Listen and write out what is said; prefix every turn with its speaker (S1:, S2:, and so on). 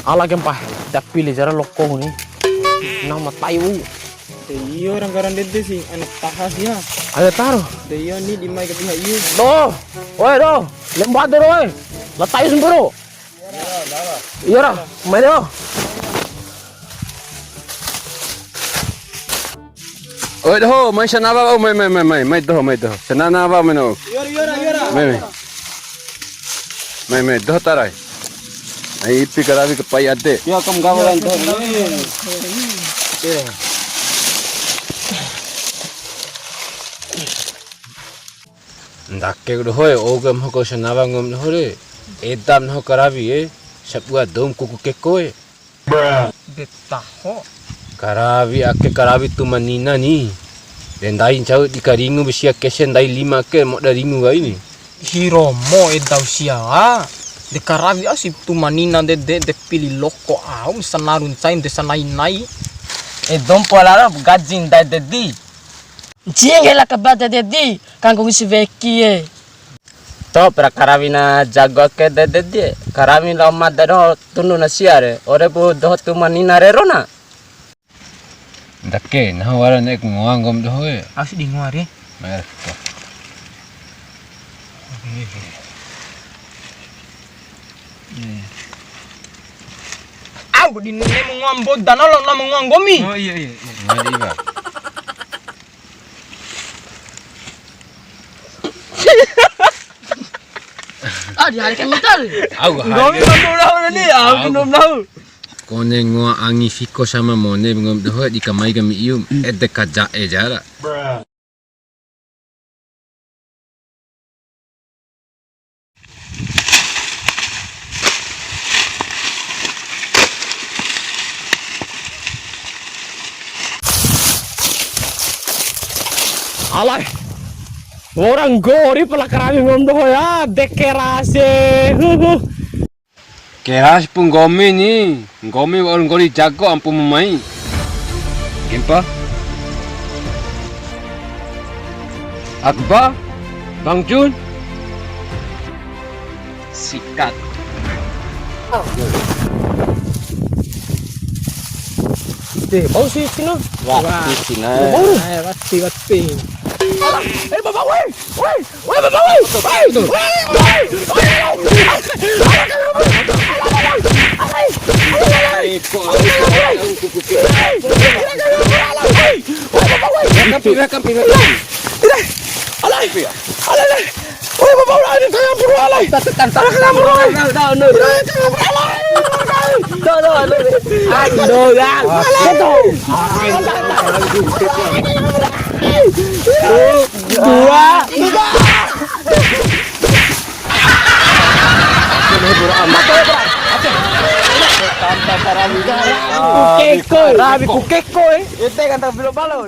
S1: Ala kempah, dak pilih jara lokko ni. Nama tayu.
S2: Iya orang garan dede sih anak tahas ya.
S1: Ayo taruh.
S2: Dia ni di mai ke pihak iya.
S1: Do, oi do, lembat do oi. La tayu semburu. Iya dah, main do.
S3: Oi doh, mai sana ba mai doh. Sana na ba meno.
S2: Yora.
S3: Mai doh tarai. Ai ipi karavi ke pai ade.
S2: Ya kam gawalan doh.
S3: Dakke do hoy ogam hoko sana ba ngom hore. Edam no karavi sapua dom kuku kekoe.
S2: Betaho.
S3: Karavi akke karavi tu manina ni. Dan dai chau di karingu besia kesen dai 5 ke mo da ringu ga ini.
S2: Hiromo edau sia. De karavi asip tu manina de pilih loko au sanarun cain de sanai.
S4: Edom polara gajin dai dedi. Jieng hela kabata dedi kanggo isi veki to pra karavina jago ke dedi karavina omma daro tunu na siare ore bu do tu manina re rona
S3: Dakke na wala nek ngom do hoy.
S2: Asik di ngwari.
S3: Mer.
S2: Aku di nene mengombo danalo na mengombomi.
S3: Oh iya. Ngadi ba.
S4: di hari kemental
S3: Au
S2: Gomi mambo ni aku belum tahu.
S3: Kone ngoa angi fiko sama mone ngom do hoy di kamai kami ium edde kaja jara.
S1: Alay. Orang gori pala karavi ngom do ya, dekerase.
S3: Keras pun gomi ni. Gomi orang gori jago ampun memai. Gempa? Akbar? Bang Jun?
S4: sikat
S1: Bau sih sini.
S4: wah di sini
S2: Wati.
S1: Bapak woi, bapak Keko, rabi ku keko.
S2: Ete kan tak belum balon.